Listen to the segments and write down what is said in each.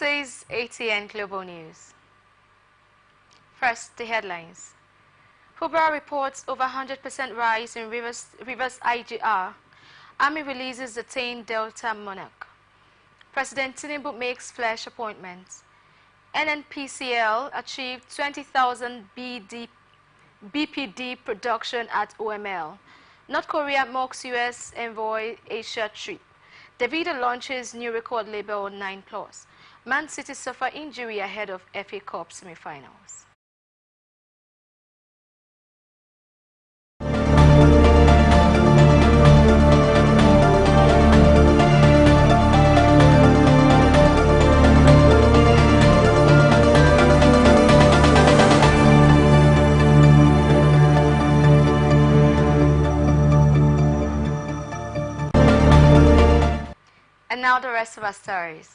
This is ATN Global News. First, the headlines. Fubara reports over 100% rise in Rivers IGR. Army releases detained Delta monarch. President Tinubu makes flash appointments. NNPCL achieved 20,000 BPD production at OML. North Korea mocks U.S. envoy Asia trip. Davido launches new record label 9+. Man City suffer injury ahead of FA Cup semi-finals. And now the rest of our stories.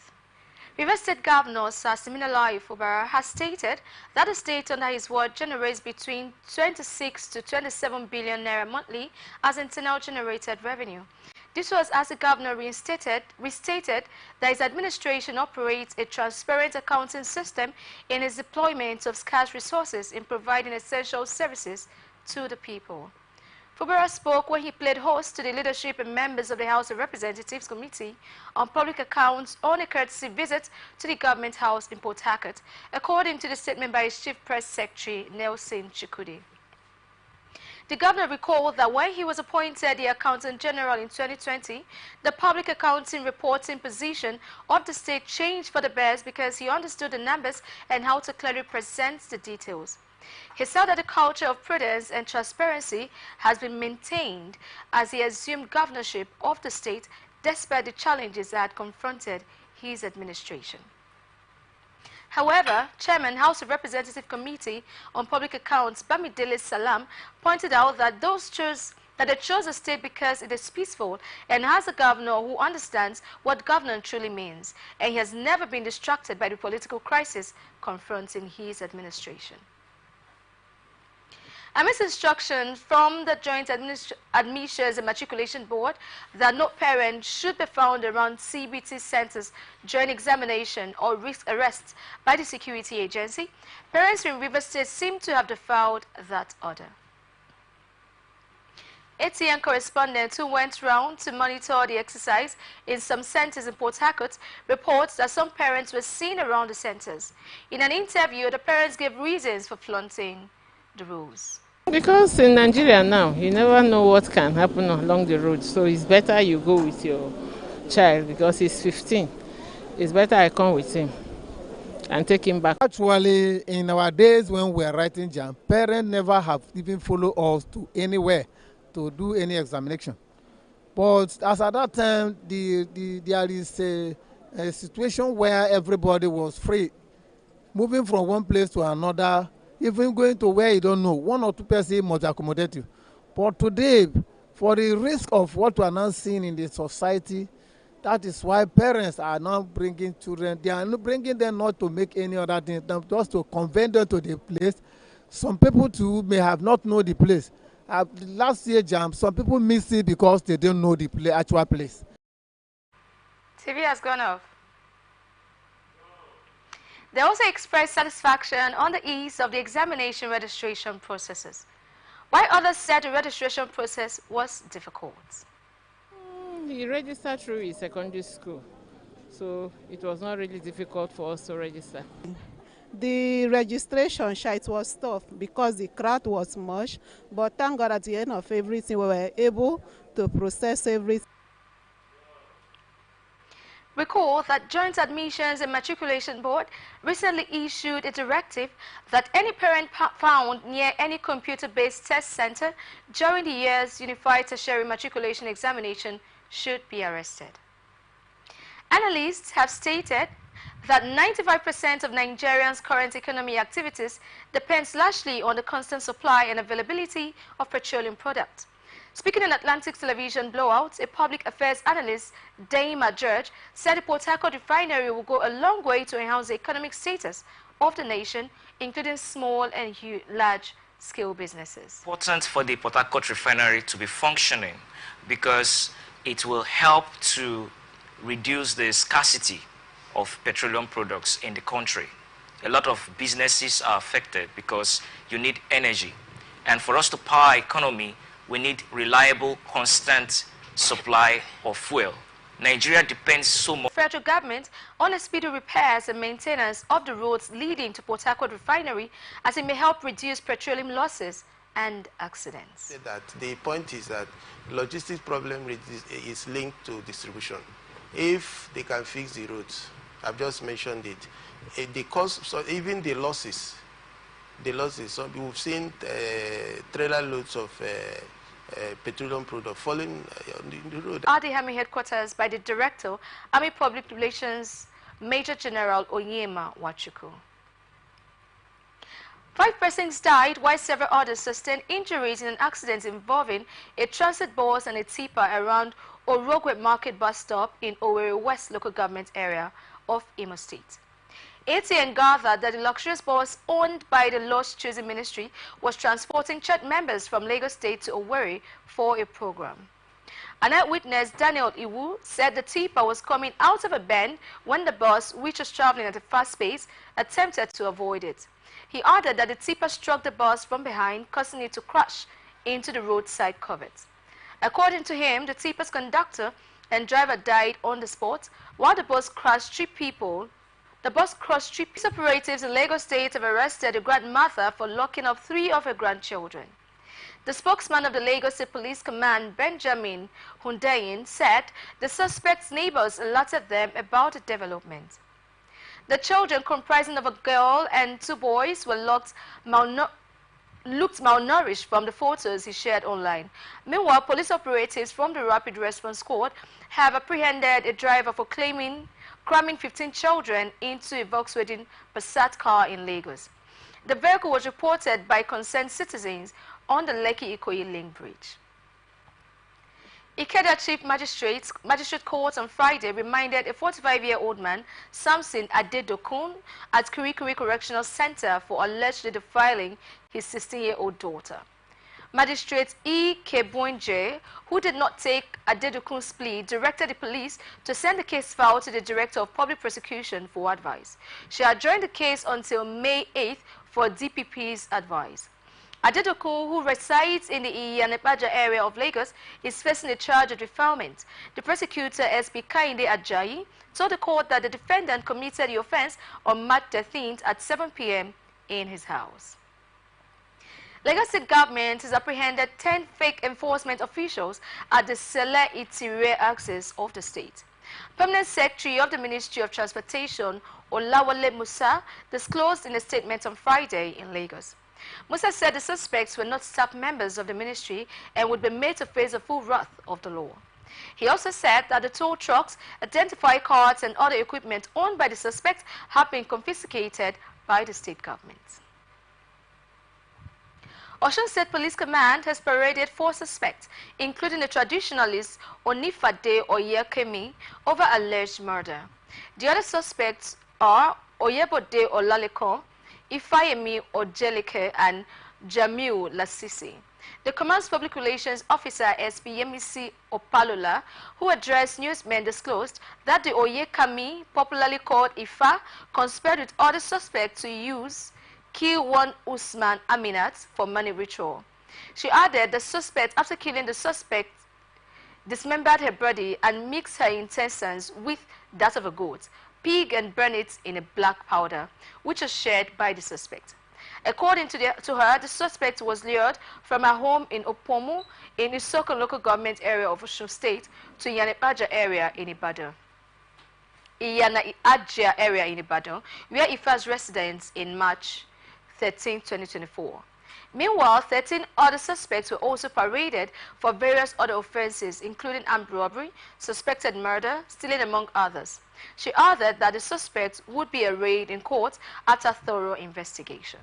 Rivers State Governor Sir Siminalayi Fubara has stated that the state under his ward generates between 26 to 27 billion naira monthly as internal generated revenue. This was as the governor restated that his administration operates a transparent accounting system in its deployment of scarce resources in providing essential services to the people. Fubara spoke when he played host to the leadership and members of the House of Representatives Committee on Public Accounts on a courtesy visit to the Government House in Port Harcourt, according to the statement by his Chief Press Secretary, Nelson Chikudi. The governor recalled that when he was appointed the Accountant General in 2020, the public accounting reporting position of the state changed for the best because he understood the numbers and how to clearly present the details. He said that the culture of prudence and transparency has been maintained as he assumed governorship of the state despite the challenges that had confronted his administration. However, Chairman, House of Representative Committee on Public Accounts, Bamidele Salam, pointed out that they chose the state because it is peaceful and has a governor who understands what governance truly means, and he has never been distracted by the political crisis confronting his administration. Amidst instructions from the Joint Admissions and Matriculation Board that no parent should be found around CBT centers during examination or risk arrest by the security agency, parents in Rivers State seem to have defied that order. ATN correspondent who went round to monitor the exercise in some centers in Port Harcourt reports that some parents were seen around the centers. In an interview, the parents gave reasons for flaunting the rules. Because in Nigeria now, you never know what can happen along the road. So it's better you go with your child because he's 15. It's better I come with him and take him back. Actually, in our days when we were writing JAM, parents never have even followed us to anywhere to do any examination. But as at that time, there is a situation where everybody was free, moving from one place to another, even going to where you don't know. One or two persons must accommodate you. But today, for the risk of what we are now seeing in the society, that is why parents are now bringing children. They are not bringing them not to make any other thing, just to convey them to the place. Some people too may have not known the place. Last year, JAM, some people miss it because they don't know the actual place. TV has gone off. They also expressed satisfaction on the ease of the examination registration processes, while others said the registration process was difficult. He registered through his secondary school, so it was not really difficult for us to register. The registration it was tough because the crowd was much, but thank God at the end of everything we were able to process everything. Recall that Joint Admissions and Matriculation Board recently issued a directive that any parent found near any computer-based test center during the year's Unified Tertiary Matriculation Examination should be arrested. Analysts have stated that 95% of Nigerians' current economic activities depends largely on the constant supply and availability of petroleum products. Speaking in Atlantic Television Blowout, a public affairs analyst, Daima George, said the Port Harcourt refinery will go a long way to enhance the economic status of the nation, including small and large-scale businesses. It's important for the Port Harcourt refinery to be functioning because it will help to reduce the scarcity of petroleum products in the country. A lot of businesses are affected because you need energy. And for us to power our economy, we need reliable, constant supply of fuel. Nigeria depends so much. Federal government on the speedy repairs and maintenance of the roads leading to Port Harcourt refinery, as it may help reduce petroleum losses and accidents. That the point is that logistics problem is linked to distribution. If they can fix the roads, I've just mentioned it, the cost, so even the losses, so we've seen trailer loads of petroleum product falling on the road. At the Army headquarters by the Director, Army Public Relations, Major General Onyema Wachuku. 5 persons died while several others sustained injuries in an accident involving a transit bus and a tipper around Orogwe Market bus stop in Owerri West local government area of Imo State. ATN gathered that the luxurious bus owned by the Lost Choosing Ministry was transporting church members from Lagos State to Owerri for a program. An eyewitness, Daniel Iwu, said the tipper was coming out of a bend when the bus, which was traveling at a fast pace, attempted to avoid it. He added that the tipper struck the bus from behind, causing it to crash into the roadside covert. According to him, the tipper's conductor and driver died on the spot, while the bus crashed 3 people. The bus crossed 3 police operatives in Lagos State have arrested a grandmother for locking up 3 of her grandchildren. The spokesman of the Lagos State Police Command, Benjamin Hundayin, said the suspect's neighbors alerted them about the development. The children, comprising of a girl and 2 boys, were looked malnourished from the photos he shared online. Meanwhile, police operatives from the Rapid Response Squad have apprehended a driver for cramming 15 children into a Volkswagen Passat car in Lagos. The vehicle was reported by concerned citizens on the Lekki-Ikoyi Link Bridge. Ikeda Chief Magistrate Court on Friday reminded a 45-year-old man, Samson Adedokun, at Kirikiri Correctional Center for allegedly defiling his 16-year-old daughter. Magistrate E. Kebunje, who did not take Adedokun's plea, directed the police to send the case file to the Director of Public Prosecution for advice. She adjourned the case until May 8th for DPP's advice. Adedokun, who resides in the Iyanepaja area of Lagos, is facing a charge of defilement. The prosecutor, SP Kainde Ajayi, told the court that the defendant committed the offense on March 13th at 7 p.m. in his house. Lagos State government has apprehended 10 fake enforcement officials at the Sele Itire axis of the state. Permanent Secretary of the Ministry of Transportation, Olawale Musa, disclosed in a statement on Friday in Lagos. Musa said the suspects were not staff members of the ministry and would be made to face the full wrath of the law. He also said that the tow trucks, identified cards and other equipment owned by the suspects have been confiscated by the state government. Osun State Police Command has paraded 4 suspects, including the traditionalist Onifade Oyekemi, over alleged murder. The other suspects are Oyebode Olaleko, Ifayemi Ojelike, and Jamiu Lasisi. The command's public relations officer, SP Yemisi Opalola, who addressed newsmen, disclosed that the Oyekami, popularly called Ifa, conspired with other suspects to kill one Usman Aminat for money ritual. She added the suspect, after killing the suspect, dismembered her body and mixed her intestines with that of a goat, pig, and burned it in a black powder, which was shared by the suspect. According to her, the suspect was lured from her home in Opomu in the Isoko local government area of Osun State to Iyanepaja area in Ibadan. Iyana-Ajia area in Ibadan, where Ifa's residence in March 13, 2024. Meanwhile, 13 other suspects were also paraded for various other offenses, including armed robbery, suspected murder, stealing, among others. She added that the suspects would be arraigned in court after thorough investigation.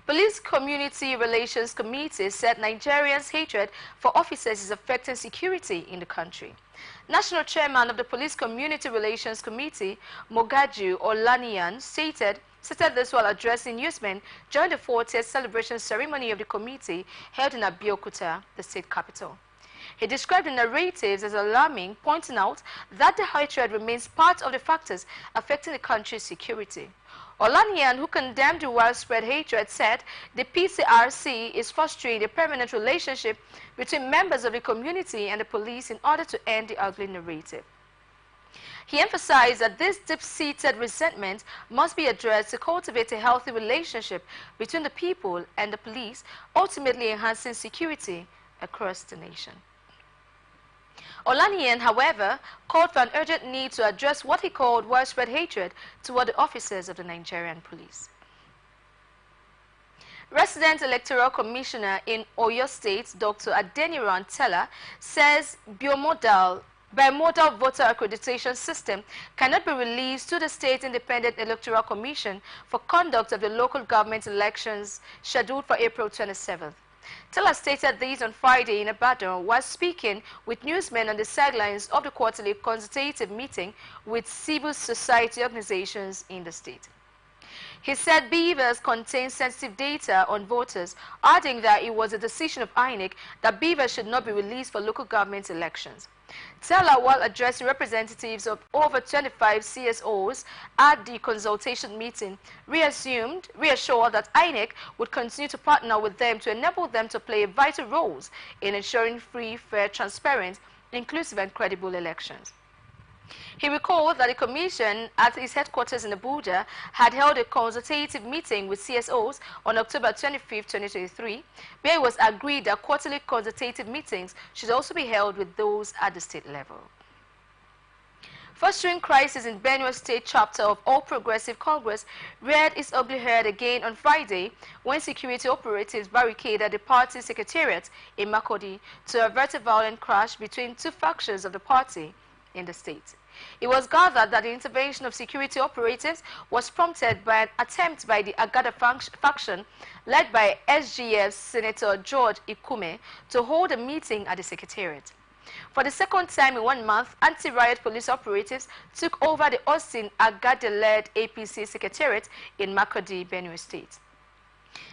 Police Community Relations Committee said Nigerians' hatred for officers is affecting security in the country. National Chairman of the Police Community Relations Committee, Mogaju Olaniyan, stated this while addressing newsmen during the 40th celebration ceremony of the committee held in Abeokuta, the state capital. He described the narratives as alarming, pointing out that the hatred remains part of the factors affecting the country's security. Olaniyan, who condemned the widespread hatred, said the PCRC is fostering a permanent relationship between members of the community and the police in order to end the ugly narrative. He emphasized that this deep-seated resentment must be addressed to cultivate a healthy relationship between the people and the police, ultimately enhancing security across the nation. Olaniyan, however, called for an urgent need to address what he called widespread hatred toward the officers of the Nigerian police. Resident Electoral Commissioner in Oyo State, Dr. Adeniran Teller, says bimodal voter accreditation system cannot be released to the State Independent Electoral Commission for conduct of the local government elections scheduled for April 27th. Teller stated this on Friday in Ibadan while speaking with newsmen on the sidelines of the quarterly consultative meeting with civil society organizations in the state. He said beavers contain sensitive data on voters, adding that it was a decision of INEC that beavers should not be released for local government elections. Teller, while addressing representatives of over 25 CSOs at the consultation meeting, reassured that INEC would continue to partner with them to enable them to play vital roles in ensuring free, fair, transparent, inclusive and credible elections. He recalled that the Commission at its headquarters in Abuja had held a consultative meeting with CSOs on October 25, 2023, where it was agreed that quarterly consultative meetings should also be held with those at the state level. Fostering crisis in Benue State chapter of All Progressive Congress reared its ugly head again on Friday when security operatives barricaded the party secretariat in Makurdi to avert a violent crash between two factions of the party in the state. It was gathered that the intervention of security operatives was prompted by an attempt by the Agada faction led by SGF Senator George Ikume to hold a meeting at the secretariat. For the second time in 1 month, anti-riot police operatives took over the Austin Agada-led APC secretariat in Makurdi, Benue State.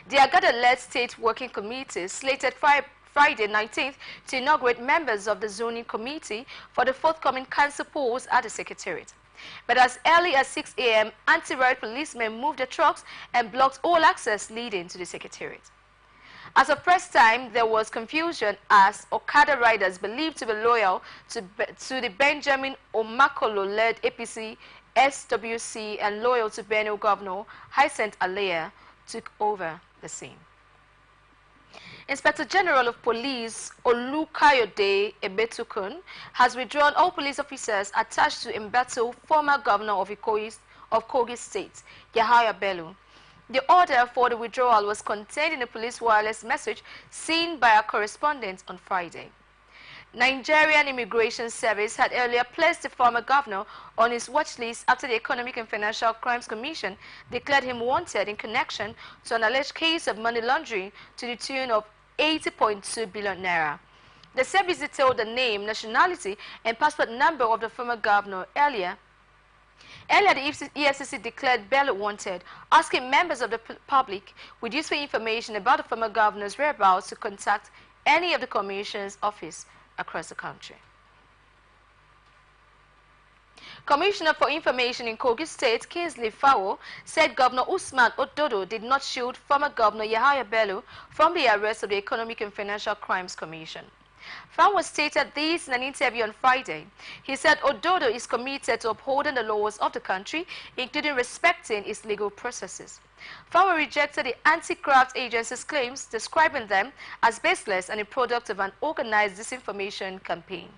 The Agada-led State Working Committee slated Friday 19th to inaugurate members of the zoning committee for the forthcoming council polls at the secretariat. But as early as 6 a.m., anti-riot policemen moved the trucks and blocked all access leading to the secretariat. As of press time, there was confusion as Okada riders believed to be loyal to the Benjamin Omakolo-led APC, SWC, and loyal to Benue Governor Hyacinth Alea took over the scene. Inspector General of Police Olukayode Ebetukun has withdrawn all police officers attached to Mbeto, former governor of Kogi State, Yahaya Bello. The order for the withdrawal was contained in a police wireless message seen by our correspondent on Friday. Nigerian Immigration Service had earlier placed the former governor on its watch list after the Economic and Financial Crimes Commission declared him wanted in connection to an alleged case of money laundering to the tune of 80.2 billion naira. The service detailed the name, nationality, and passport number of the former governor earlier. Earlier, the EFCC declared Bello wanted, asking members of the public with useful information about the former governor's whereabouts to contact any of the Commission's office across the country. Commissioner for Information in Kogi State, Kingsley Fawo, said Governor Usman Ododo did not shield former Governor Yahaya Bello from the arrest of the Economic and Financial Crimes Commission. Fawo stated this in an interview on Friday. He said Ododo is committed to upholding the laws of the country, including respecting its legal processes. Fawo rejected the anti-graft agency's claims, describing them as baseless and a product of an organized disinformation campaign.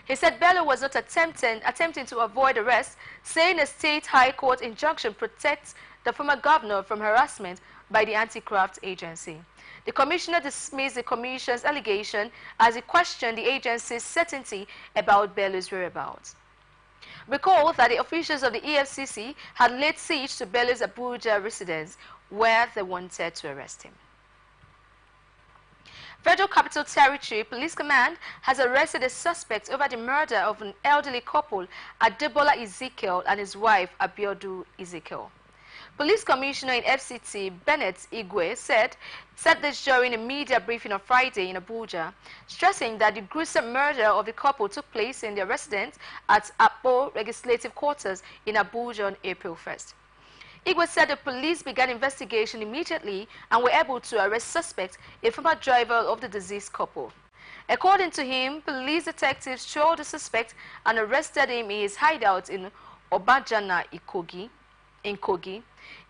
He said Bello was not attempting to avoid arrest, saying a state high court injunction protects the former governor from harassment by the anti-graft agency. The commissioner dismissed the commission's allegation as he questioned the agency's certainty about Bello's whereabouts. Recall that the officials of the EFCC had laid siege to Bello's Abuja residence, where they wanted to arrest him. Federal Capital Territory Police Command has arrested a suspect over the murder of an elderly couple, Adebola Ezekiel and his wife, Abiodu Ezekiel. Police Commissioner in FCT, Bennett Igwe, said this during a media briefing on Friday in Abuja, stressing that the gruesome murder of the couple took place in their residence at Apo Legislative Quarters in Abuja on April 1st. Igwe said the police began investigation immediately and were able to arrest suspect, a former driver of the deceased couple. According to him, police detectives trailed the suspect and arrested him in his hideout in Obajana, Kogi.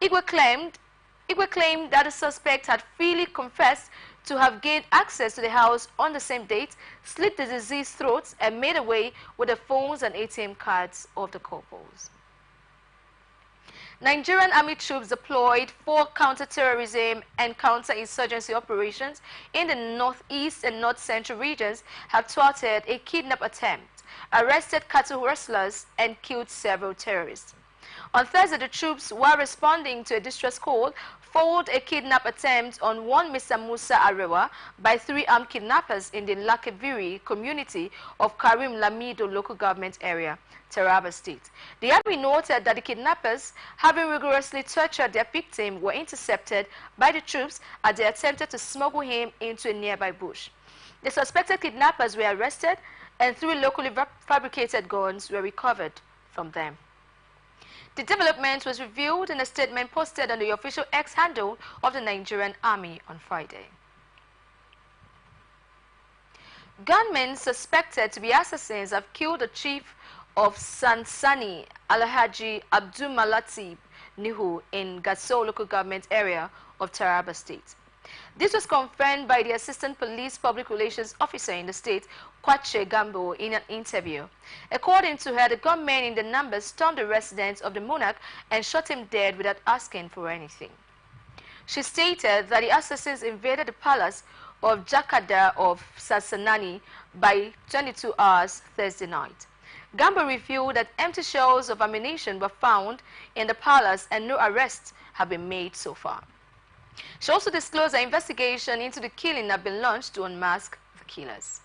Igwe claimed that the suspect had freely confessed to have gained access to the house on the same date, slit the deceased's throats, and made away with the phones and ATM cards of the couples. Nigerian army troops deployed for counter-terrorism and counter-insurgency operations in the northeast and north-central regions have thwarted a kidnap attempt, arrested cattle rustlers, and killed several terrorists. On Thursday, the troops, while responding to a distress call, foiled a kidnap attempt on one Mr. Musa Arewa by 3 armed kidnappers in the Lakeviri community of Karim Lamido local government area, Taraba State. The army noted that the kidnappers, having rigorously tortured their victim, were intercepted by the troops as they attempted to smuggle him into a nearby bush. The suspected kidnappers were arrested and 3 locally fabricated guns were recovered from them. The development was revealed in a statement posted on the official X handle of the Nigerian Army on Friday. Gunmen suspected to be assassins have killed the chief of Sansani, Alhaji Abdul Malatib Nihu in Gasso local government area of Taraba State. This was confirmed by the Assistant Police Public Relations Officer in the state, Kwache Gambo, in an interview. According to her, the gunmen in the numbers stormed the residence of the monarch and shot him dead without asking for anything. She stated that the assassins invaded the palace of Jakada of Sasanani by 22 hours Thursday night. Gambo revealed that empty shells of ammunition were found in the palace and no arrests have been made so far. She also disclosed an investigation into the killing had been launched to unmask the killers.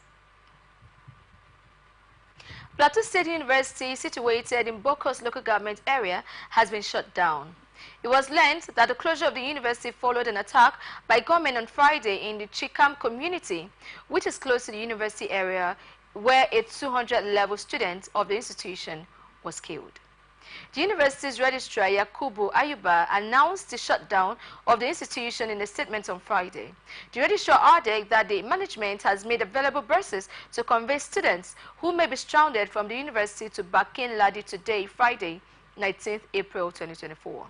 Plateau State University, situated in Bokos local government area, has been shut down. It was learned that the closure of the university followed an attack by gunmen on Friday in the Chikam community, which is close to the university area, where a 200-level student of the institution was killed. The university's registrar, Yakubu Ayuba, announced the shutdown of the institution in a statement on Friday. The registrar added that the management has made available buses to convey students who may be stranded from the university to Bakin Ladi today, Friday, 19th April 2024.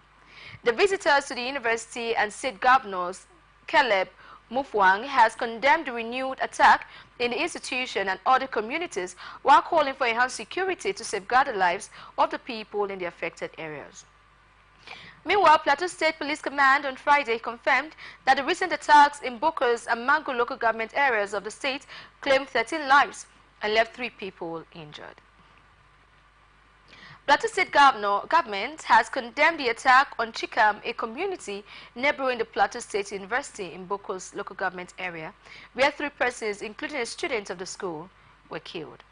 The visitors to the university and state governors, Caleb Mufwang, has condemned the renewed attack in the institution and other communities while calling for enhanced security to safeguard the lives of the people in the affected areas. Meanwhile, Plateau State Police Command on Friday confirmed that the recent attacks in Bokos and Mango local government areas of the state claimed 13 lives and left 3 people injured. Plateau State government has condemned the attack on Chikam, a community neighboring the Plateau State University in Bokos local government area, where 3 persons, including a student of the school, were killed.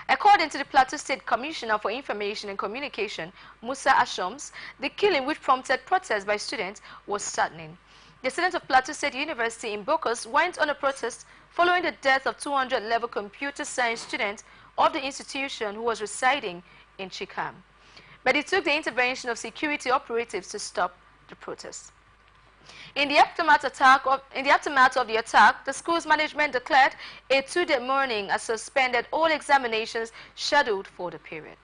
According to the Plateau State Commissioner for Information and Communication, Musa Ashoms, the killing, which prompted protests by students, was saddening. The students of Plateau State University in Bokos went on a protest following the death of 200-level computer science student of the institution who was residing in Chikam. But it took the intervention of security operatives to stop the protests. In the aftermath of the attack, the school's management declared a 2-day mourning and suspended all examinations scheduled for the period.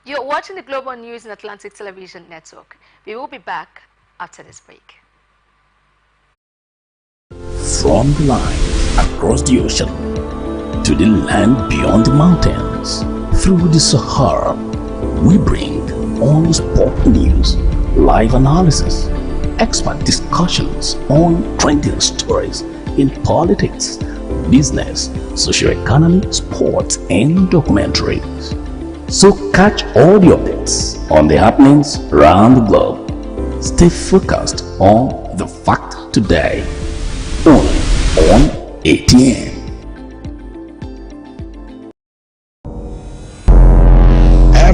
You're watching the Global News in Atlantic Television Network. We will be back after this break. From the line across the ocean to the land beyond the mountains, through the Sahara, we bring on sport news, live analysis, expert discussions on trending stories in politics, business, socio-economy, sports, and documentaries. So catch all the updates on the happenings around the globe. Stay focused on the fact today, only on ATN.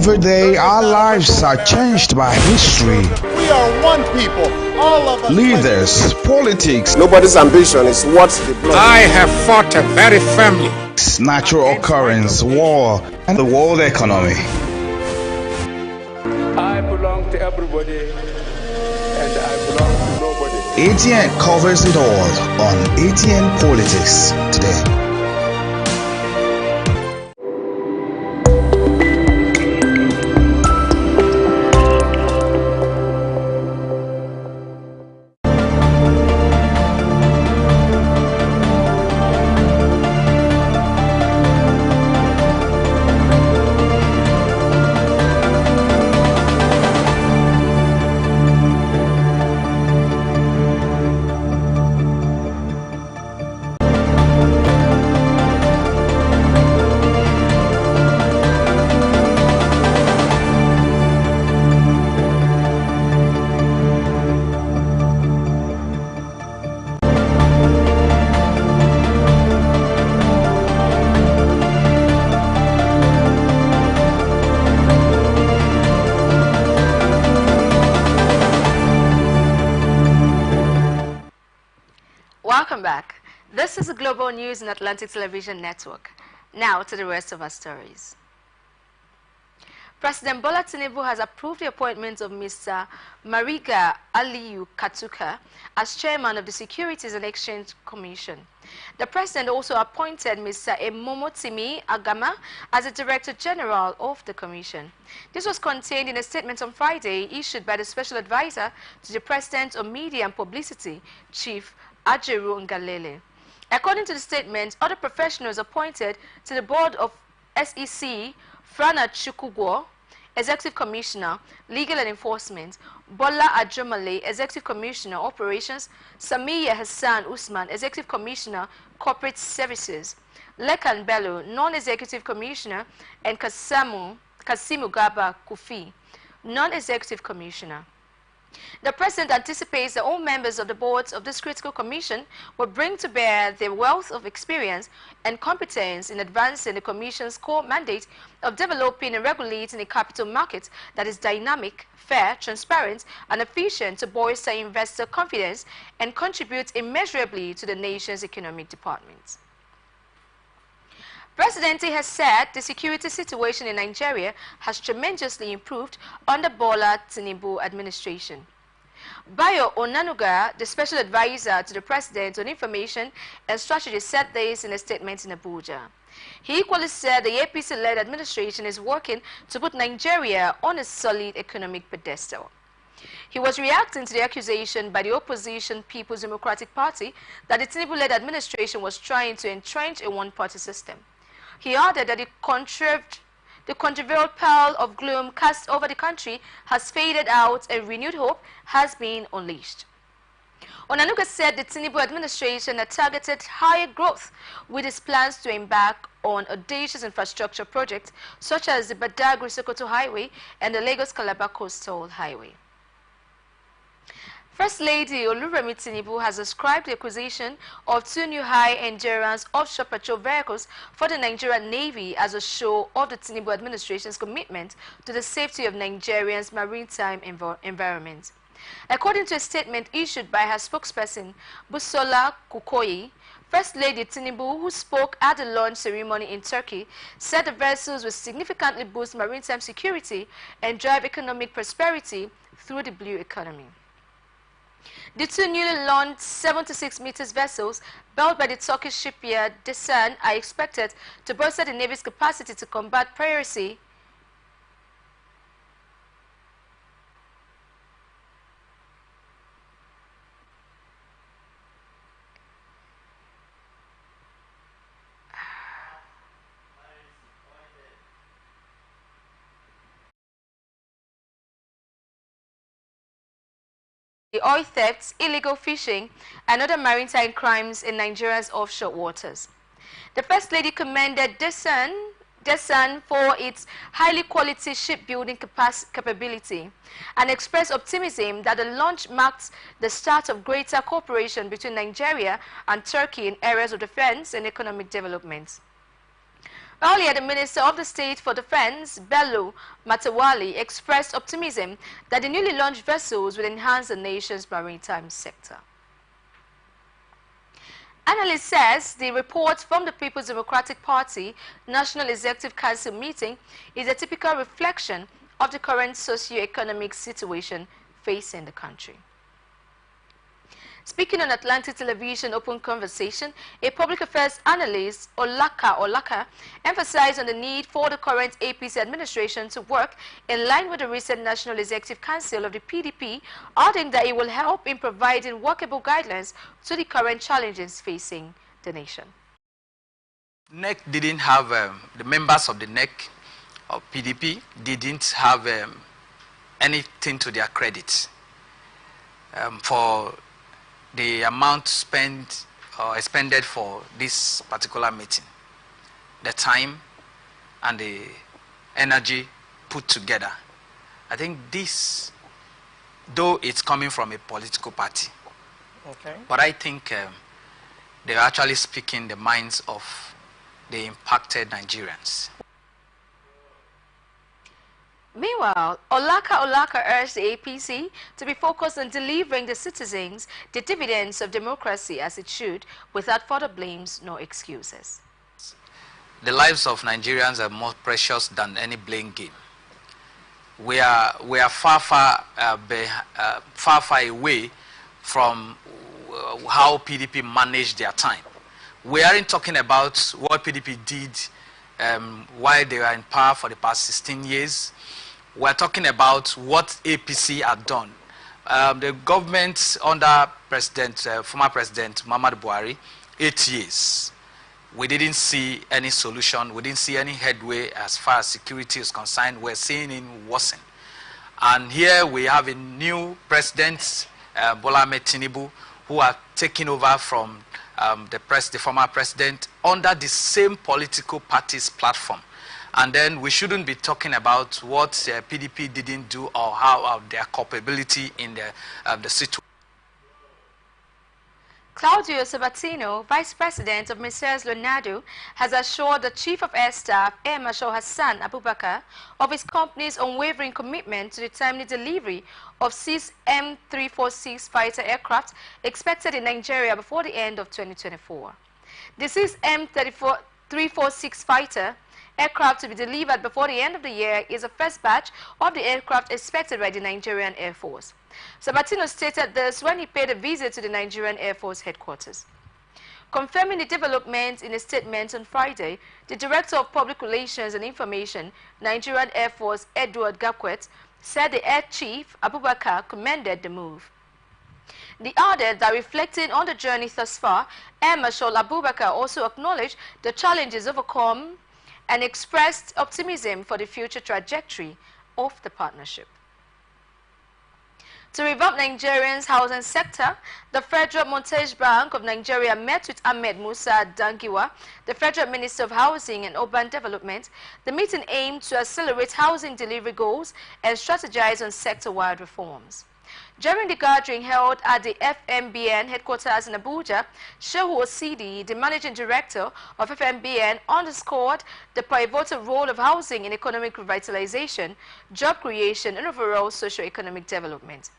Every day our lives are changed by history. We are one people, all of us. Leaders, politics. Nobody's ambition is what the blood. I have fought very firmly. Natural occurrence, war, and the world economy. I belong to everybody, and I belong to nobody. ATN covers it all on ATN Politics today. Welcome back. This is the Global News and Atlantic Television Network. Now to the rest of our stories. President Bola Tinubu has approved the appointment of Mr. Mariga Aliyu Katuka as chairman of the Securities and Exchange Commission. The president also appointed Mr. Emomotimi Agama as the Director General of the Commission. This was contained in a statement on Friday issued by the Special Advisor to the President on Media and Publicity, Chief Ajeru Ngalele. According to the statement, other professionals appointed to the board of SEC, Frana Chukugwo, Executive Commissioner, Legal and Enforcement, Bola Ajomale, Executive Commissioner, Operations, Samiya Hassan Usman, Executive Commissioner, Corporate Services, Lekan Bello, Non-Executive Commissioner, and Kasimu Gaba Kufi, Non-Executive Commissioner. The President anticipates that all members of the boards of this critical commission will bring to bear their wealth of experience and competence in advancing the Commission's core mandate of developing and regulating a capital market that is dynamic, fair, transparent, and efficient to bolster investor confidence and contribute immeasurably to the nation's economic department. Presidente has said the security situation in Nigeria has tremendously improved under Bola Tinubu administration. Bayo Onanuga, the special advisor to the President on Information and Strategy, said this in a statement in Abuja. He equally said the APC-led administration is working to put Nigeria on a solid economic pedestal. He was reacting to the accusation by the opposition People's Democratic Party that the Tinubu-led administration was trying to entrench a one-party system. He added that the controversial pall of gloom cast over the country has faded out and renewed hope has been unleashed. Onanuga said the Tinubu administration had targeted higher growth with its plans to embark on audacious infrastructure projects such as the Badagry-Sokoto Highway and the Lagos-Calabar Coastal Highway. First Lady Oluremi Tinubu has ascribed the acquisition of 2 new high-endurance offshore patrol vehicles for the Nigerian Navy as a show of the Tinubu administration's commitment to the safety of Nigerians' maritime environment. According to a statement issued by her spokesperson, Busola Kukoyi, First Lady Tinubu, who spoke at the launch ceremony in Turkey, said the vessels will significantly boost maritime security and drive economic prosperity through the blue economy. The 2 newly launched 76 meters vessels built by the Turkish shipyard Desan are expected to bolster the Navy's capacity to combat piracy oil thefts, illegal fishing, and other maritime crimes in Nigeria's offshore waters. The First Lady commended Desan for its highly quality shipbuilding capability and expressed optimism that the launch marks the start of greater cooperation between Nigeria and Turkey in areas of defense and economic development. Earlier, the Minister of the State for Defense, Bello Matawali, expressed optimism that the newly launched vessels will enhance the nation's maritime sector. Analyst says the report from the People's Democratic Party National Executive Council meeting is a typical reflection of the current socio-economic situation facing the country. Speaking on Atlantic Television Open Conversation, a public affairs analyst, Olaka, emphasized on the need for the current APC administration to work in line with the recent National Executive Council of the PDP, adding that it will help in providing workable guidelines to the current challenges facing the nation. NEC didn't have, the members of the NEC of PDP didn't have anything to their credit for the amount spent or expended for this particular meeting, the time and the energy put together. I think this, though it's coming from a political party, okay, but I think they're actually speaking the minds of the impacted Nigerians. Meanwhile, Olaka urged the APC to be focused on delivering the citizens the dividends of democracy as it should, without further blames nor excuses. The lives of Nigerians are more precious than any blame game. We are far away from how PDP managed their time. We aren't talking about what PDP did while they were in power for the past 16 years. We're talking about what APC had done. The government under former President Muhammadu Buhari, 8 years. We didn't see any solution. We didn't see any headway as far as security is concerned. We're seeing it worsen. And here we have a new president, Bola Ahmed Tinubu, who are taking over from the former president under the same political party's platform. And then we shouldn't be talking about what PDP didn't do or how their culpability in the situation. Claudio Sabatino, Vice President of Mrs. Leonardo, has assured the Chief of Air Staff, Air Marshal Hassan Abubakar, of his company's unwavering commitment to the timely delivery of 6 M346 fighter aircraft expected in Nigeria before the end of 2024. The 6 M346 fighter aircraft to be delivered before the end of the year is the first batch of the aircraft expected by the Nigerian Air Force. Sabatino stated this when he paid a visit to the Nigerian Air Force headquarters. Confirming the development in a statement on Friday, the Director of Public Relations and Information, Nigerian Air Force, Edward Gakwet, said the Air Chief, Abubakar, commended the move. He added that reflecting on the journey thus far, Air Marshal Abubakar also acknowledged the challenges overcome and expressed optimism for the future trajectory of the partnership. To revamp Nigerians' housing sector, the Federal Mortgage Bank of Nigeria met with Ahmed Musa Dangiwa, the Federal Minister of Housing and Urban Development. The meeting aimed to accelerate housing delivery goals and strategize on sector-wide reforms. During the gathering held at the FMBN headquarters in Abuja, Shehu Osidi, the managing director of FMBN, underscored the pivotal role of housing in economic revitalization, job creation, and overall socio-economic development.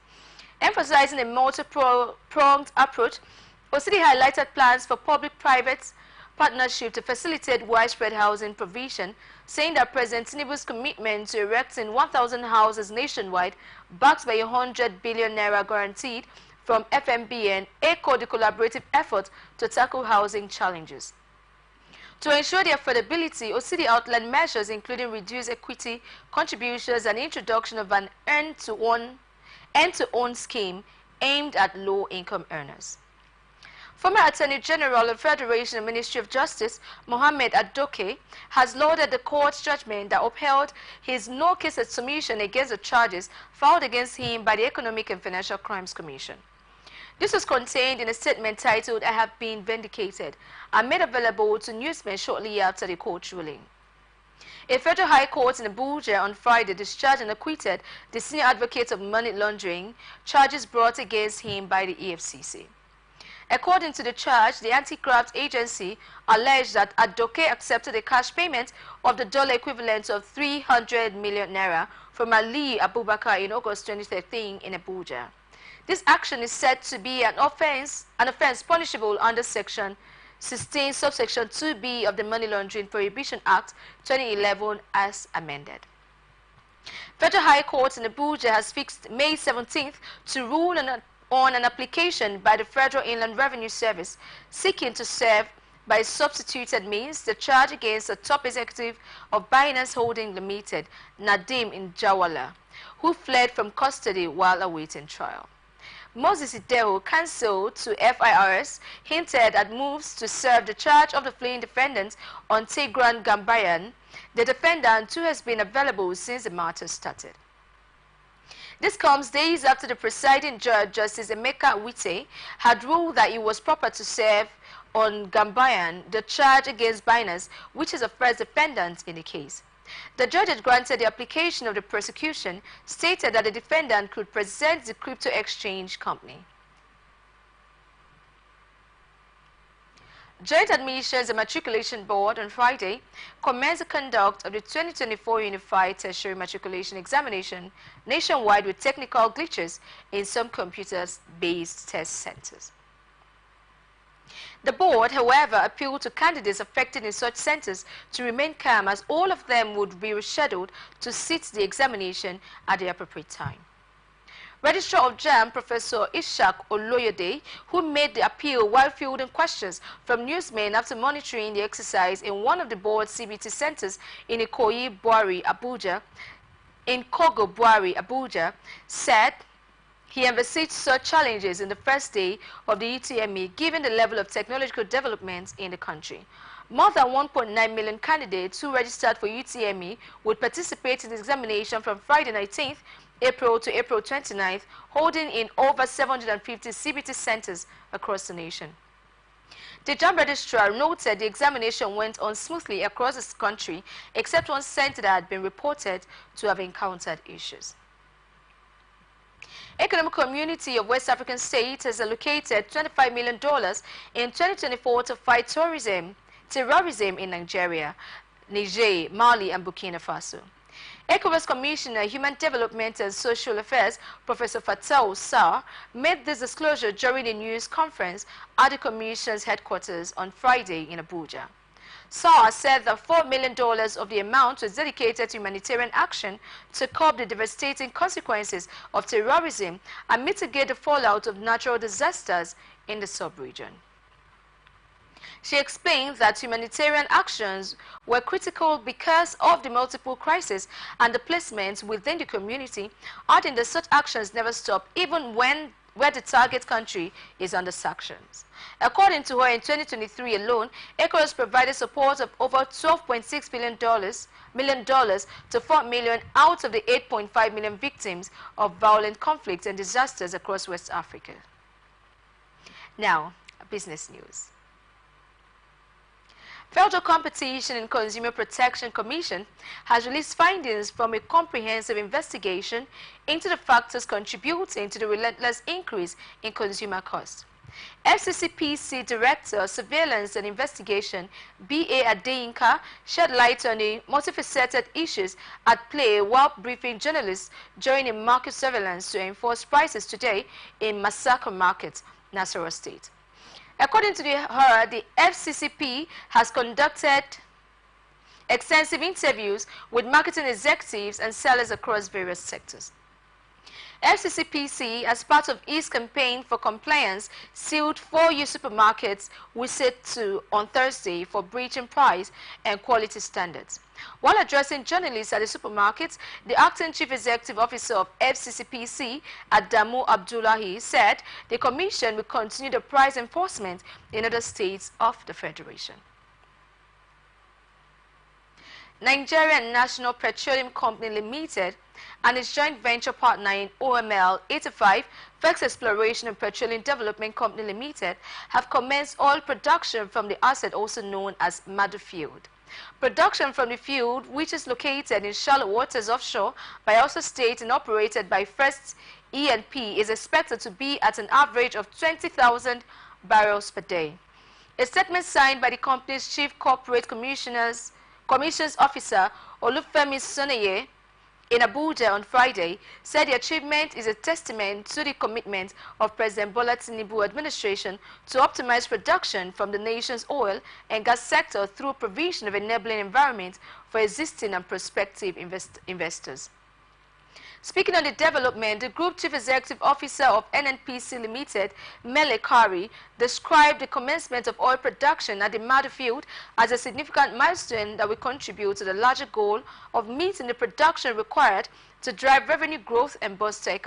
Emphasizing a multi-pronged approach, Osidi highlighted plans for public-private partnership to facilitate widespread housing provision, saying that President Tinubu's commitment to erecting 1,000 houses nationwide, backed by 100 billion naira guaranteed from FMBN, echoed the collaborative effort to tackle housing challenges. To ensure the affordability, Osidi outlined measures including reduced equity contributions and introduction of an end-to-own scheme aimed at low-income earners. Former Attorney General of Federation and Ministry of Justice, Mohammed Adoke, has lauded the court's judgment that upheld his no-case submission against the charges filed against him by the Economic and Financial Crimes Commission. This was contained in a statement titled, "I have been vindicated," and made available to newsmen shortly after the court ruling. A federal high court in Abuja on Friday discharged and acquitted the senior advocate of money laundering, charges brought against him by the EFCC. According to the charge, the anti-graft agency alleged that Adoke accepted a cash payment of the dollar equivalent of 300 million naira from Ali Abubakar in August 2013 in Abuja. This action is said to be an offense punishable under Section 16, subsection 2B of the Money Laundering Prohibition Act 2011 as amended. Federal High Court in Abuja has fixed May 17th to rule on an application by the Federal Inland Revenue Service seeking to serve by substituted means the charge against the top executive of Binance Holding Limited, Nadim Njawala, who fled from custody while awaiting trial. Moses Ideho, counsel to FIRS, hinted at moves to serve the charge of the fleeing defendant on Tigran Gambayan, the defendant who has been available since the matter started. This comes days after the presiding judge, Justice Emeka Wite, had ruled that it was proper to serve on Gambayan the charge against Binance, which is the first defendant in the case. The judge had granted the application of the prosecution, stated that the defendant could present the crypto exchange company. Joint Admissions and Matriculation Board on Friday commenced the conduct of the 2024 Unified Tertiary Matriculation Examination nationwide with technical glitches in some computers-based test centers. The board, however, appealed to candidates affected in such centers to remain calm as all of them would be rescheduled to sit the examination at the appropriate time. Registrar of JAMB, Professor Ishak Oloyede, who made the appeal while fielding questions from newsmen after monitoring the exercise in one of the board's CBT centers in Ikoyi, Buari, Abuja, said he envisaged such challenges in the first day of the UTME given the level of technological development in the country. More than 1.9 million candidates who registered for UTME would participate in the examination from Friday 19th April to April 29th, holding in over 750 CBT centers across the nation. The JAMB registrar noted the examination went on smoothly across the country, except one center that had been reported to have encountered issues. Economic Community of West African States has allocated $25 million in 2024 to fight terrorism in Nigeria, Niger, Mali, and Burkina Faso. ECOWAS Commissioner, Human Development and Social Affairs, Professor Fatou Sarr, made this disclosure during a news conference at the Commission's headquarters on Friday in Abuja. Sarr said that $4 million of the amount was dedicated to humanitarian action to curb the devastating consequences of terrorism and mitigate the fallout of natural disasters in the sub-region. She explained that humanitarian actions were critical because of the multiple crises and the placements within the community, adding that such actions never stop even where the target country is under sanctions. According to her, in 2023 alone, ECOWAS provided support of over $12.6 million to 4 million out of the 8.5 million victims of violent conflicts and disasters across West Africa. Now, business news. Federal Competition and Consumer Protection Commission has released findings from a comprehensive investigation into the factors contributing to the relentless increase in consumer costs. FCCPC Director, Surveillance and Investigation, B.A. Adeyinka, shed light on the multifaceted issues at play while briefing journalists during a market surveillance to enforce prices today in Masaka Market, Nasarawa State. According to her, the FCCP has conducted extensive interviews with marketing executives and sellers across various sectors. FCCPC, as part of its campaign for compliance, sealed 4 U supermarkets visit to on Thursday for breaching price and quality standards. While addressing journalists at the supermarkets, the acting chief executive officer of FCCPC, Adamu Abdullahi, said the commission will continue the price enforcement in other states of the federation. Nigerian National Petroleum Company Limited and its joint venture partner in OML 85, Vex Exploration and Petroleum Development Company Limited, have commenced oil production from the asset also known as Madu Field. Production from the field, which is located in shallow waters offshore, Bayelsa State and operated by First E&P, is expected to be at an average of 20,000 barrels per day. A statement signed by the company's Chief Corporate Commissions Officer, Olufemi Soneye, in Abuja on Friday, said the achievement is a testament to the commitment of President Bola Tinubu administration to optimize production from the nation's oil and gas sector through provision of enabling environment for existing and prospective investors. Speaking on the development, the Group Chief Executive Officer of NNPC Limited, Mele Kari, described the commencement of oil production at the Madu field as a significant milestone that will contribute to the larger goal of meeting the production required to drive revenue growth and boost the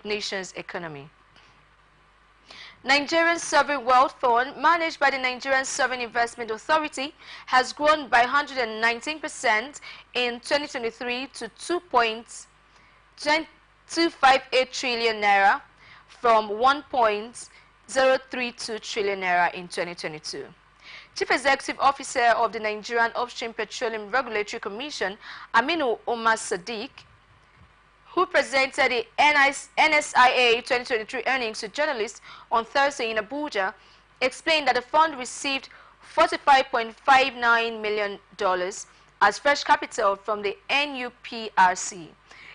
nation's economy. Nigerian Sovereign Wealth Fund, managed by the Nigerian Sovereign Investment Authority, has grown by 119% in 2023 to 2.258 trillion naira from 1.032 trillion naira in 2022. Chief Executive Officer of the Nigerian Upstream Petroleum Regulatory Commission, Aminu Omar Sadiq, who presented the NSIA 2023 earnings to journalists on Thursday in Abuja, explained that the fund received $45.59 million as fresh capital from the NUPRC,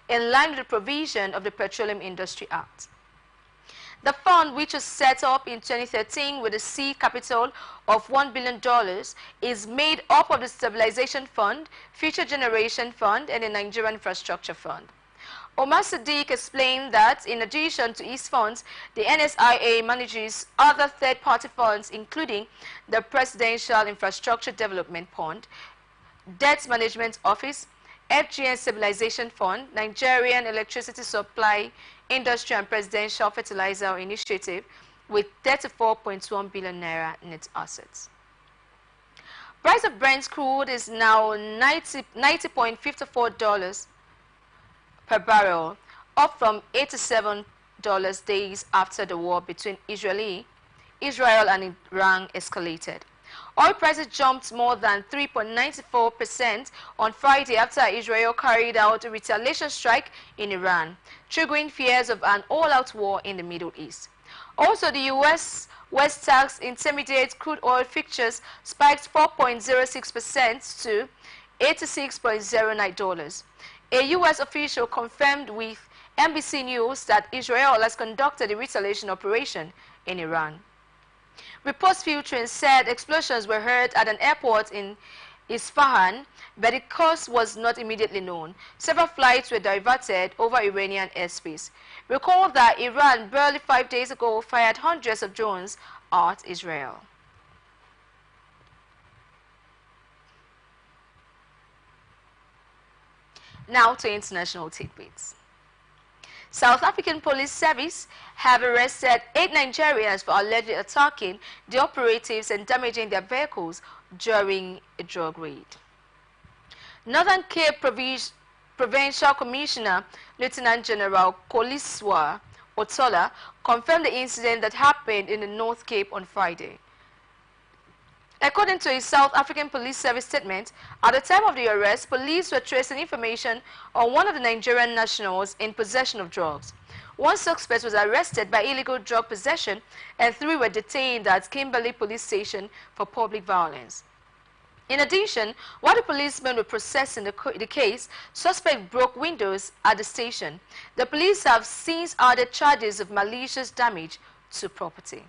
in line with the provision of the Petroleum Industry Act. The fund, which was set up in 2013 with a seed capital of $1 billion, is made up of the Stabilization Fund, Future Generation Fund, and the Nigerian Infrastructure Fund. Omar Sadiq explained that in addition to its funds, the NSIA manages other third-party funds, including the Presidential Infrastructure Development Fund, Debt Management Office, FGN Stabilization Fund, Nigerian Electricity Supply Industry and Presidential Fertilizer Initiative, with 34.1 billion naira net assets. Price of Brent crude is now $90.54 per barrel, up from $87 days after the war between Israel and Iran escalated. Oil prices jumped more than 3.94% on Friday after Israel carried out a retaliation strike in Iran, triggering fears of an all-out war in the Middle East. Also, the U.S. West Texas Intermediate crude oil futures spiked 4.06% to $86.09. A U.S. official confirmed with NBC News that Israel has conducted a retaliation operation in Iran. Reports filtering said explosions were heard at an airport in Isfahan, but the cause was not immediately known. Several flights were diverted over Iranian airspace. Recall that Iran barely 5 days ago fired hundreds of drones at Israel. Now to international tidbits. South African Police Service have arrested 8 Nigerians for allegedly attacking the operatives and damaging their vehicles during a drug raid. Northern Cape Provincial Commissioner Lieutenant General Koliswa Otola confirmed the incident that happened in the North Cape on Friday. According to a South African Police Service statement, at the time of the arrest, police were tracing information on one of the Nigerian nationals in possession of drugs. One suspect was arrested by illegal drug possession and 3 were detained at Kimberley Police Station for public violence. In addition, while the policemen were processing the case, suspect broke windows at the station. The police have since added charges of malicious damage to property.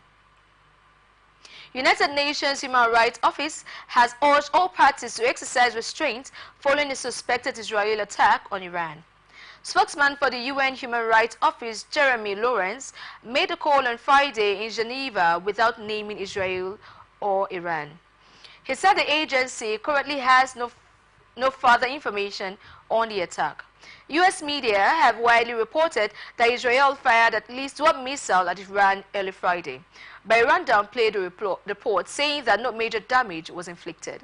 United Nations Human Rights Office has urged all parties to exercise restraint following a suspected Israeli attack on Iran. Spokesman for the UN Human Rights Office, Jeremy Lawrence, made a call on Friday in Geneva without naming Israel or Iran. He said the agency currently has no further information on the attack. U.S. media have widely reported that Israel fired at least 1 missile at Iran early Friday, but Iran downplayed the report, saying that no major damage was inflicted.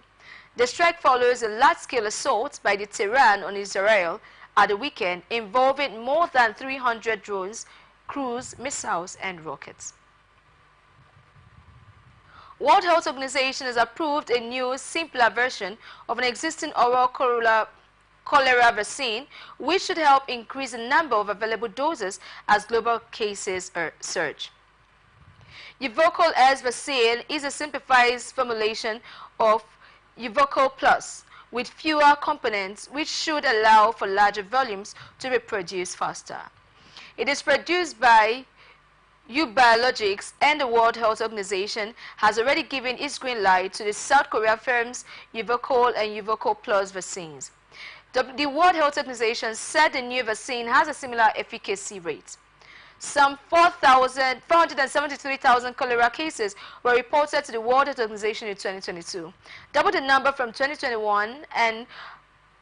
The strike follows a large-scale assault by the Tehran on Israel at the weekend involving more than 300 drones, cruise missiles, and rockets. World Health Organization has approved a new, simpler version of an existing oral cholera vaccine, which should help increase the number of available doses as global cases surge. Evocal S vaccine is a simplified formulation of Evocal Plus with fewer components, which should allow for larger volumes to be produced faster. It is produced by Biologics, and the World Health Organization has already given its green light to the South Korea firms Evocal and Evocal Plus vaccines. The World Health Organization said the new vaccine has a similar efficacy rate. Some 473,000 cholera cases were reported to the World Health Organization in 2022, double the number from 2021, and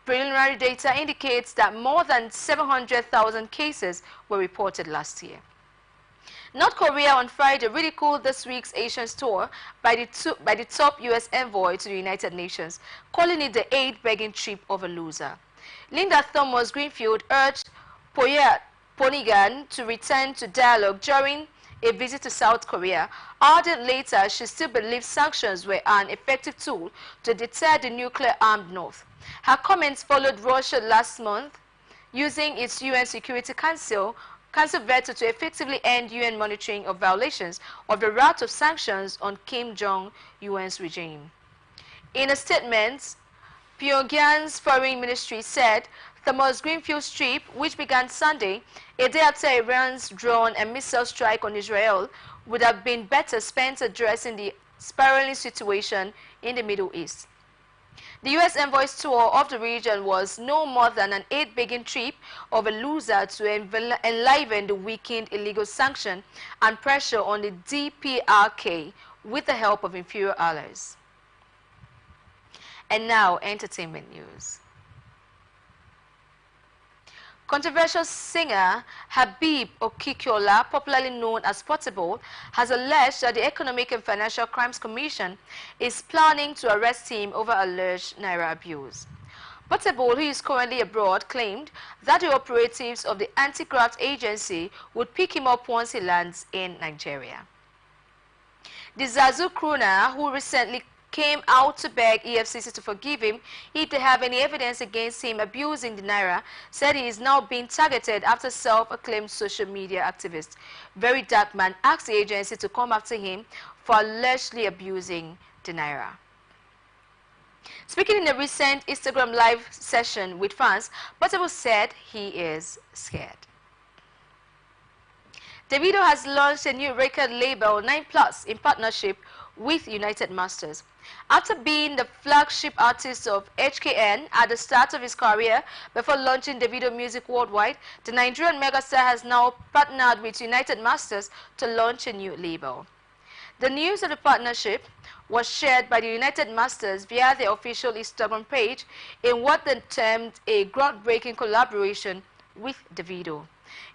preliminary data indicates that more than 700,000 cases were reported last year. North Korea on Friday ridiculed this week's Asian tour by the top U.S. envoy to the United Nations, calling it the aid begging trip of a loser. Linda Thomas-Greenfield urged Pyongyang to return to dialogue during a visit to South Korea, adding later she still believes sanctions were an effective tool to deter the nuclear-armed North. Her comments followed Russia last month using its UN Security Council veto to effectively end UN monitoring of violations of the route of sanctions on Kim Jong-un's regime. In a statement, Pyongyang's foreign ministry said Thomas Greenfield's trip, which began Sunday, a day after Iran's drone and missile strike on Israel, would have been better spent addressing the spiraling situation in the Middle East. The U.S. envoy's tour of the region was no more than an aid-begging trip of a loser to enliven the weakened illegal sanction and pressure on the DPRK with the help of inferior allies. And now, entertainment news. Controversial singer Habib Okikiola, popularly known as Portable, has alleged that the Economic and Financial Crimes Commission is planning to arrest him over alleged naira abuse. Portable, who is currently abroad, claimed that the operatives of the anti-graft agency would pick him up once he lands in Nigeria. The Zazu crooner, who recently came out to beg EFCC to forgive him if they have any evidence against him abusing the naira, said he is now being targeted after self-acclaimed social media activist Very Dark Man asked the agency to come after him for allegedly abusing the naira. Speaking in a recent Instagram live session with fans, Portable said he is scared. Davido has launched a new record label, 9+ in partnership with United Masters. After being the flagship artist of HKN at the start of his career before launching Davido Music worldwide, the Nigerian megastar has now partnered with United Masters to launch a new label. The news of the partnership was shared by the United Masters via their official Instagram page in what they termed a groundbreaking collaboration with Davido.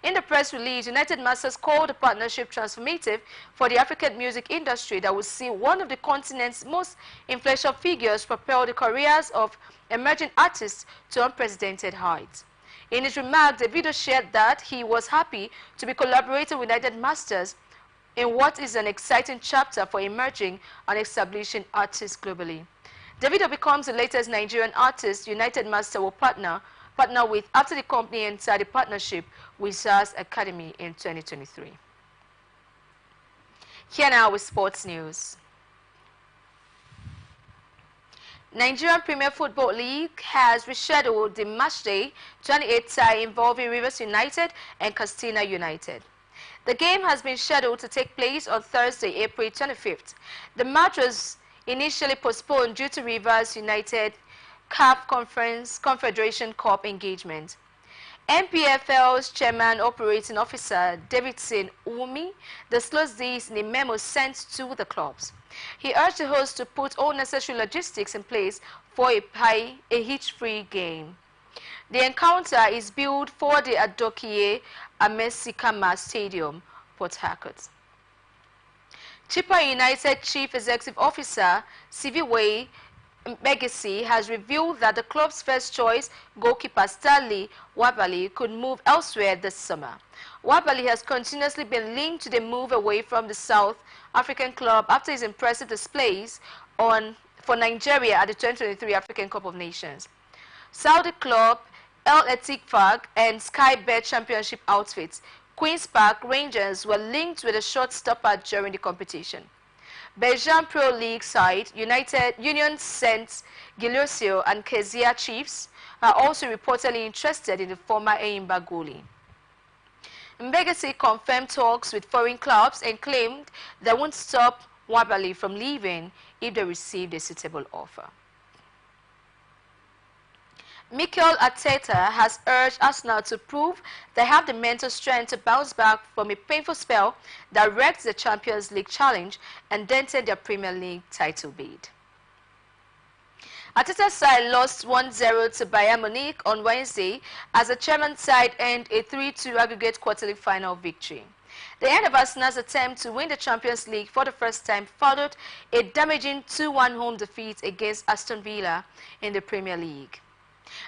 In the press release, United Masters called the partnership transformative for the African music industry that would see one of the continent's most influential figures propel the careers of emerging artists to unprecedented heights. In his remarks, Davido shared that he was happy to be collaborating with United Masters in what is an exciting chapter for emerging and establishing artists globally. Davido becomes the latest Nigerian artist United Masters will partner with after the company entered the partnership with SARS Academy in 2023. Here now with sports news. Nigerian Premier Football League has rescheduled the matchday 28 tie involving Rivers United and Castina United. The game has been scheduled to take place on Thursday, April 25th. The match was initially postponed due to Rivers United CAF Confederation Cup engagement. NPFL's chairman operating officer Davidson Umi disclosed this in a memo sent to the clubs. He urged the hosts to put all necessary logistics in place for a hitch-free game. The encounter is billed for the Adokie Amesikama Stadium, Port Harcourt. Chippa United Chief Executive Officer Siviwe Mbegesi has revealed that the club's first choice goalkeeper Stanley Wabali could move elsewhere this summer. Wabali has continuously been linked to the move away from the South African club after his impressive displays for Nigeria at the 2023 African Cup of Nations. Saudi club El Etikfag and Sky Bet Championship outfits Queen's Park Rangers were linked with a short stopper during the competition. Belgian Pro League side Union Saint Gilloisio and Kezia Chiefs are also reportedly interested in the former Eimba goalie. Mbegeti confirmed talks with foreign clubs and claimed they won't stop Wabali from leaving if they received a suitable offer. Mikel Arteta has urged Arsenal to prove they have the mental strength to bounce back from a painful spell that wrecked the Champions League challenge and dented their Premier League title bid. Arteta's side lost 1-0 to Bayern Munich on Wednesday as the German side earned a 3-2 aggregate quarterly final victory. The end of Arsenal's attempt to win the Champions League for the first time followed a damaging 2-1 home defeat against Aston Villa in the Premier League.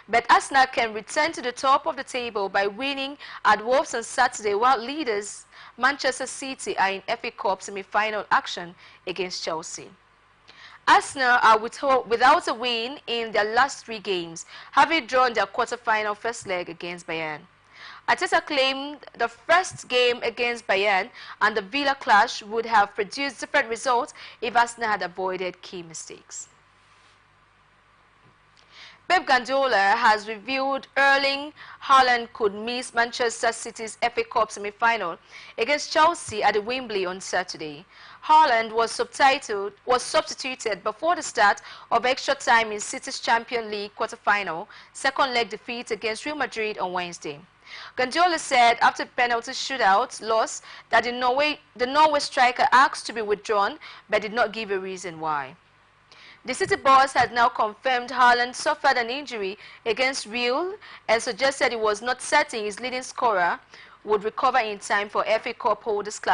But Arsenal can return to the top of the table by winning at Wolves on Saturday, while leaders Manchester City are in FA Cup semi-final action against Chelsea. Arsenal are without a win in their last 3 games, having drawn their quarter-final first leg against Bayern. Arteta claimed the first game against Bayern and the Villa clash would have produced different results if Arsenal had avoided key mistakes. Pep Guardiola has revealed Erling Haaland could miss Manchester City's FA Cup semi-final against Chelsea at the Wembley on Saturday. Haaland was substituted before the start of extra time in City's Champions League quarter-final second leg defeat against Real Madrid on Wednesday. Guardiola said after penalty shootout loss that the Norway striker asked to be withdrawn but did not give a reason why. The City boss has now confirmed Haaland suffered an injury against Real and suggested it was not certain his leading scorer would recover in time for FA Cup holders clash